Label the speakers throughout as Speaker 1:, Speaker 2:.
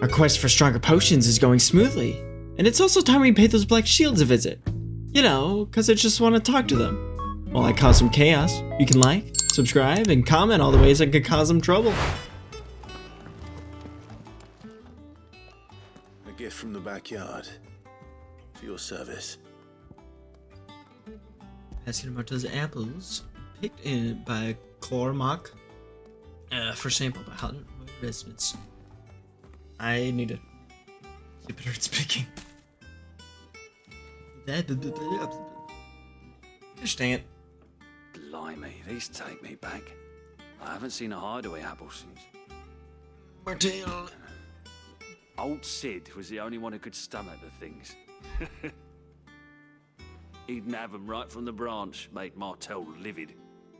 Speaker 1: Our quest for stronger potions is going smoothly, and it's also time we pay those Black Shields a visit. You know, cause I just want to talk to them. While I cause some chaos, you can like, subscribe, and comment all the ways I could cause them trouble.
Speaker 2: A gift from the backyard. For your service.
Speaker 1: Passing Martell's apples, picked in by Cormac, for sample by Hutton residents. I need to keep it hard speaking. Gosh dang it.
Speaker 3: Blimey, these take me back. I haven't seen a hideaway apple since.
Speaker 1: Martell.
Speaker 3: Old Sid was the only one who could stomach the things. He'd nab 'em right from the branch, made Martell livid.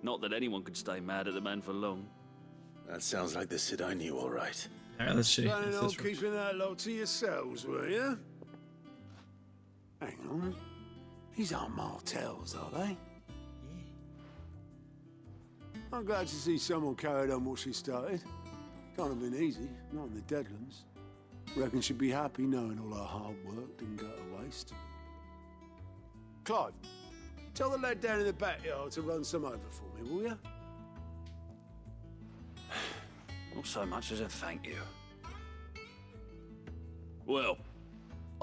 Speaker 3: Not that anyone could stay mad at the man for long.
Speaker 2: That sounds like the Sid I knew, all right.
Speaker 1: Alright, let's see.
Speaker 4: Planning on keeping that lot to yourselves, were you? Hang on. These aren't Martells, are they? I'm glad to see someone carried on what she started. Can't have been easy, not in the Deadlands. Reckon she'd be happy knowing all her hard work didn't go to waste. Clive, tell the lad down in the backyard to run some over for me, will you?
Speaker 3: Not so much as a thank you. Well,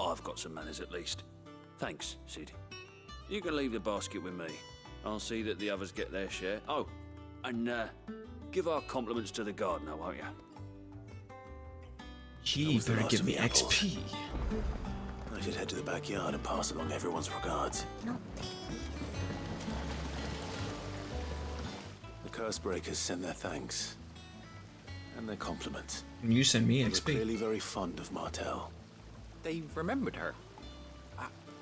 Speaker 3: I've got some manners at least. Thanks, Sid. You can leave the basket with me. I'll see that the others get their share. Oh, and give our compliments to the gardener, won't you?
Speaker 1: He
Speaker 2: was the
Speaker 1: better
Speaker 2: last
Speaker 1: give
Speaker 2: of
Speaker 1: me
Speaker 2: the apples.
Speaker 1: XP.
Speaker 2: I should head to the backyard and pass along everyone's regards. The Curse Breakers send their thanks. And their compliments.
Speaker 1: And you send me
Speaker 2: They were
Speaker 1: XP.
Speaker 2: clearly very fond of Martell.
Speaker 5: They remembered her.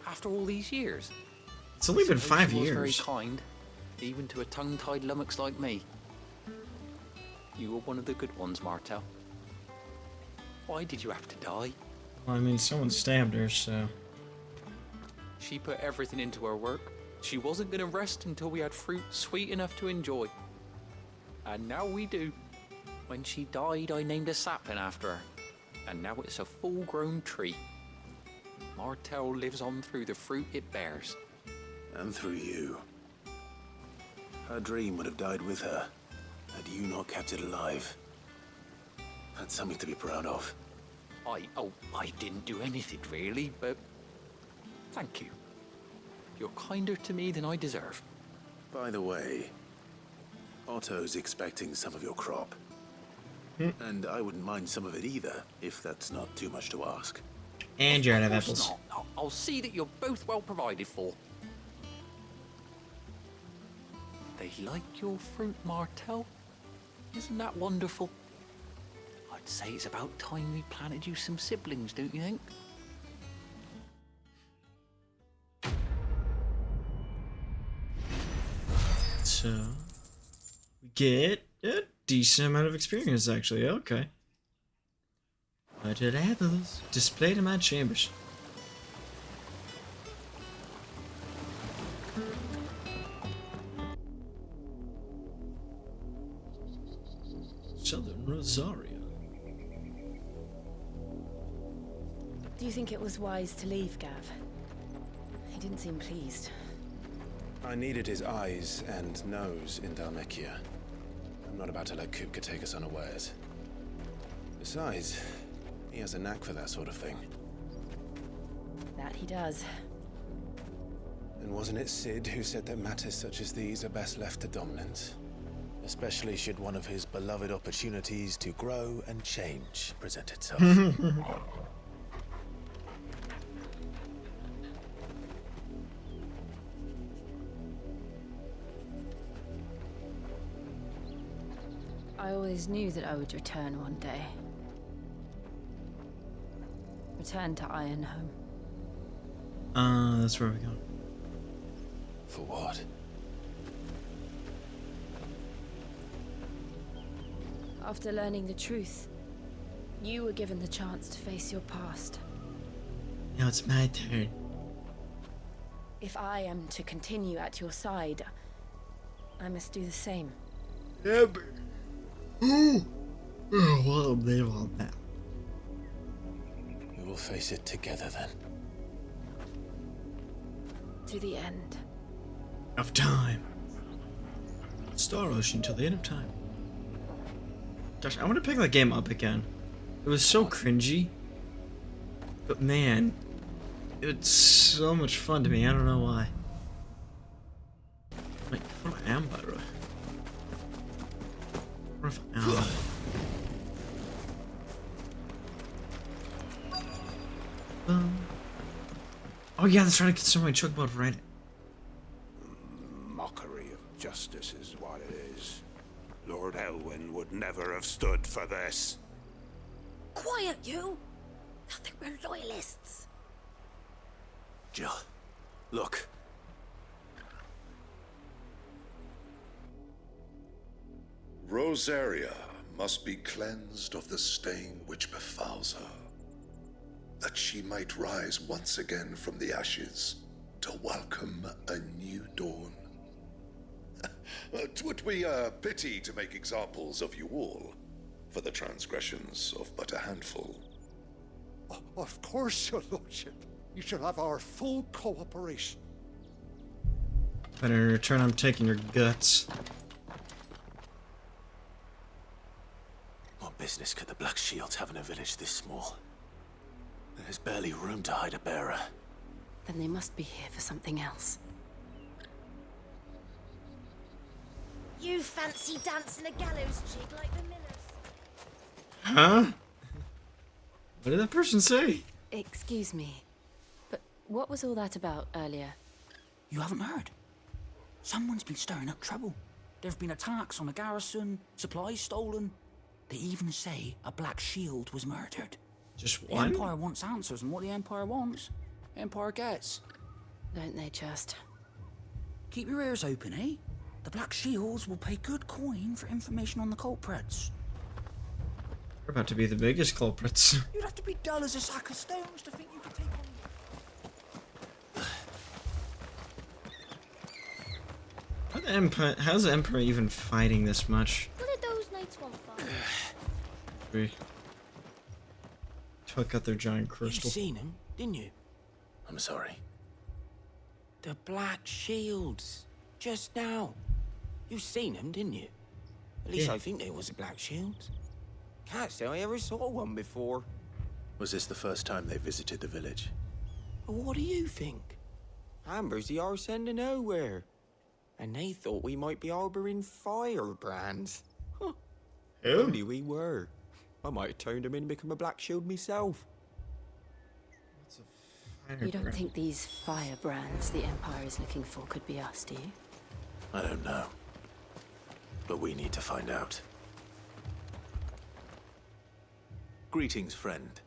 Speaker 5: After all these years.
Speaker 1: It's only been
Speaker 5: Suppose
Speaker 1: 5
Speaker 5: she was
Speaker 1: years.
Speaker 5: very kind, even to a tongue-tied lummox like me. You were one of the good ones, Martell. Why did you have to die?
Speaker 1: Well, I mean, someone stabbed her, so.
Speaker 5: She put everything into her work. She wasn't going to rest until we had fruit sweet enough to enjoy. And now we do. When she died, I named a sapling after her. And now it's a full-grown tree. Martell lives on through the fruit it bears.
Speaker 2: And through you. Her dream would have died with her, had you not kept it alive. That's something to be proud of.
Speaker 5: I didn't do anything really, but thank you. You're kinder to me than I deserve.
Speaker 2: By the way, Otto's expecting some of your crop. And I wouldn't mind some of it either, if that's not too much to ask.
Speaker 1: And you're out of
Speaker 5: Of course
Speaker 1: apples.
Speaker 5: not. I'll see that you're both well provided for. They like your fruit, Martell. Isn't that wonderful? I'd say it's about time we planted you some siblings, don't you think?
Speaker 1: So, we get a decent amount of experience, actually. Okay. Budded apples displayed in my chambers. Southern Rosario.
Speaker 6: Do you think it was wise to leave, Gav? He didn't seem pleased.
Speaker 2: I needed his eyes and nose in Dhalmekia. I'm not about to let Kupka take us unawares. Besides, he has a knack for that sort of thing.
Speaker 6: That he does.
Speaker 2: And wasn't it Sid who said that matters such as these are best left to dominance? Especially should one of his beloved opportunities to grow and change present itself.
Speaker 6: I always knew that I would return one day. Return to Ironhome.
Speaker 1: That's where we go.
Speaker 2: For what?
Speaker 6: After learning the truth, you were given the chance to face your past.
Speaker 1: Now it's my turn.
Speaker 6: If I am to continue at your side, I must do the same.
Speaker 1: Yeah, but... Oh, well, they want that.
Speaker 2: will face it together then.
Speaker 6: To the end.
Speaker 1: Of time. Star Ocean till the end of time. Gosh, I want to pick that game up again. It was so cringy. But man, it's so much fun to me. I don't know why. Like, what if I am better? What if I am? Oh yeah, that's right. I can start my chocobo right.
Speaker 7: Mockery of justice is what it is. Lord Elwyn would never have stood for this.
Speaker 8: Quiet, you! I think we're loyalists.
Speaker 2: Jill, look.
Speaker 9: Rosaria must be cleansed of the stain which befouls her, that she might rise once again from the ashes to welcome a new dawn. 'Twould be a pity to make examples of you all, for the transgressions of but a handful.
Speaker 10: Of course, your lordship. You shall have our full cooperation.
Speaker 1: But in return, I'm taking your guts.
Speaker 2: What business could the Black Shields have in a village this small? There's barely room to hide a bearer.
Speaker 6: Then they must be here for something else.
Speaker 8: You fancy dancing a gallows jig like the millers?
Speaker 1: Huh? What did that person say?
Speaker 6: Excuse me, but what was all that about earlier?
Speaker 11: You haven't heard? Someone's been stirring up trouble. There have been attacks on the garrison, supplies stolen. They even say a Black Shield was murdered.
Speaker 1: Just
Speaker 11: The
Speaker 1: one?
Speaker 11: Empire wants answers, and what the Empire wants, Empire gets.
Speaker 6: Don't they just?
Speaker 11: Keep your ears open, eh? The Black Shields will pay good coin for information on the culprits.
Speaker 1: We're about to be the biggest culprits.
Speaker 11: You'd have to be dull as a sack of stones to think you could take on...
Speaker 1: How's the Emperor even fighting this much?
Speaker 8: What did those knights want for?
Speaker 1: We took out their giant crystal.
Speaker 11: You seen him, didn't you?
Speaker 2: I'm sorry.
Speaker 11: The Black Shields. Just now. You seen them, didn't you? At least
Speaker 1: Yeah.
Speaker 11: I think they was a Black Shields. Can't say I ever saw one before.
Speaker 2: Was this the first time they visited the village?
Speaker 11: What do you think? Amber's the arse end of nowhere. And they thought we might be harboring firebrands. Huh.
Speaker 1: Who?
Speaker 11: Only we were. I might have turned them in and become a Black Shield myself.
Speaker 6: You don't think these firebrands the Empire is looking for could be us, do you?
Speaker 2: I don't know. But we need to find out. Greetings, friend.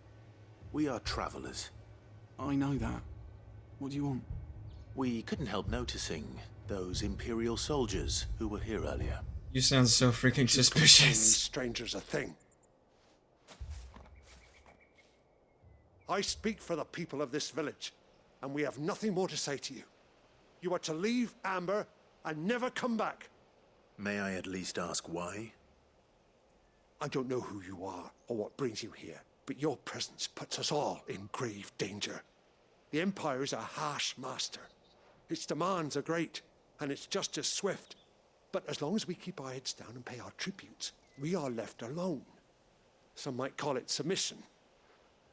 Speaker 2: We are travelers.
Speaker 12: I know that. What do you want?
Speaker 2: We couldn't help noticing those Imperial soldiers who were here earlier.
Speaker 1: You sound so freaking suspicious.
Speaker 10: Strangers a thing. I speak for the people of this village, and we have nothing more to say to you. You are to leave Amber and never come back.
Speaker 2: May I at least ask why?
Speaker 10: I don't know who you are or what brings you here, but your presence puts us all in grave danger. The Empire is a harsh master. Its demands are great, and its justice swift. But as long as we keep our heads down and pay our tributes, we are left alone. Some might call it submission.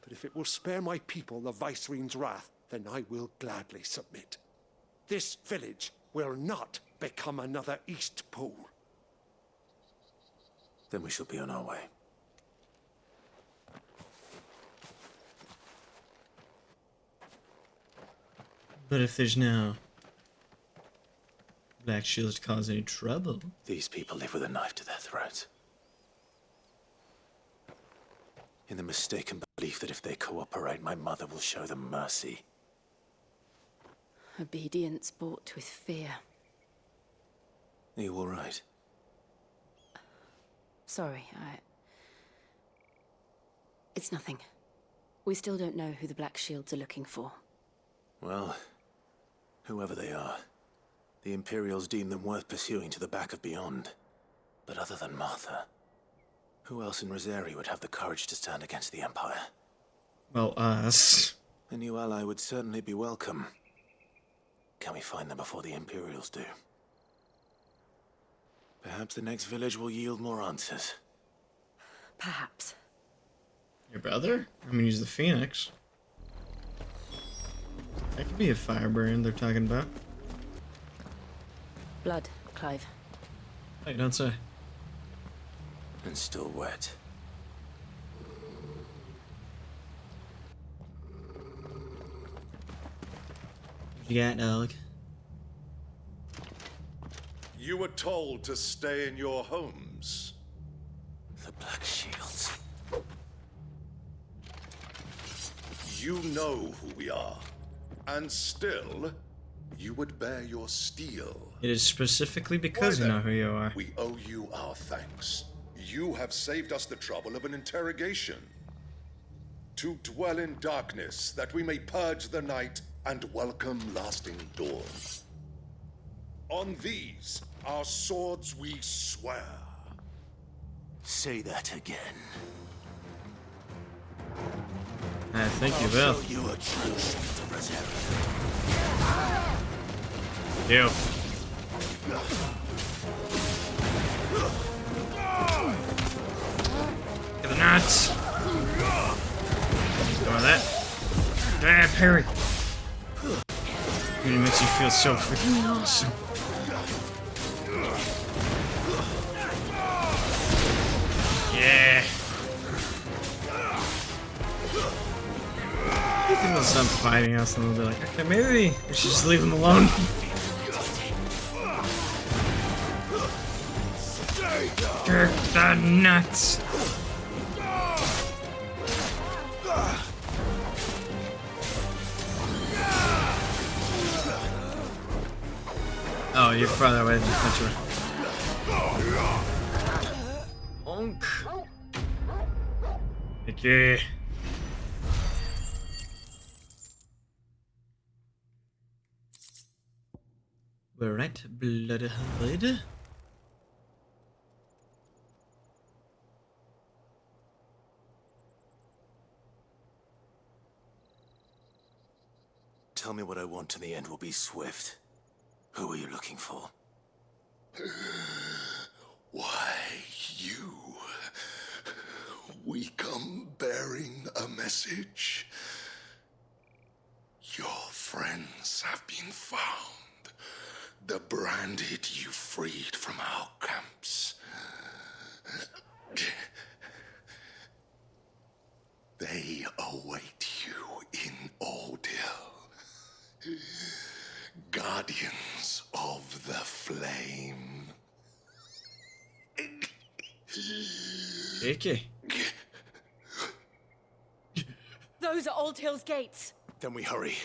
Speaker 10: But if it will spare my people the Viceroy's wrath, then I will gladly submit. This village will not become another Eastpool.
Speaker 2: Then we shall be on our way.
Speaker 1: But if there's no Black Shields cause any trouble.
Speaker 2: These people live with a knife to their throats. In the mistaken belief that if they cooperate, my mother will show them mercy.
Speaker 6: Obedience bought with fear.
Speaker 2: Are you all right?
Speaker 6: Sorry, It's nothing. We still don't know who the Black Shields are looking for.
Speaker 2: Well, whoever they are, the Imperials deem them worth pursuing to the back of beyond. But other than Martha, who else in Rosaria would have the courage to stand against the Empire?
Speaker 1: Well, us.
Speaker 2: A new ally would certainly be welcome. Can we find them before the Imperials do? Perhaps the next village will yield more answers.
Speaker 6: Perhaps.
Speaker 1: Your brother? I'm gonna use the Phoenix. That could be a firebrand they're talking about.
Speaker 6: Blood, Clive.
Speaker 1: Hey, don't say.
Speaker 2: And still wet.
Speaker 1: What you got, dog?
Speaker 9: You were told to stay in your homes.
Speaker 2: The Black Shields.
Speaker 9: You know who we are. And still, you would bear your steel.
Speaker 1: It is specifically because we know who you are.
Speaker 9: We owe you our thanks. You have saved us the trouble of an interrogation. To dwell in darkness, that we may purge the night and welcome lasting dawn. On these, our swords we swear.
Speaker 2: Say that again.
Speaker 1: I think you will.
Speaker 2: Show you a true strength of reserve.
Speaker 1: You. Get the nuts. Go with that. Ah, parry. It makes you feel so freaking awesome. Yeah. People will stop fighting us and they'll be like, okay, maybe we should just leave them alone. Jerk the nuts. Oh, you're farther away than I thought you were. Onk. Okay. We're right, blood.
Speaker 2: Tell me what I want and the end will be swift. Who are you looking for?
Speaker 9: Why, you. We come bearing a message. Your friends have been found. The branded you freed from our camps. They await you in Aldil. Guardians of the Flame.
Speaker 1: Okay.
Speaker 6: Those are Old Hill's gates.
Speaker 2: Then we hurry.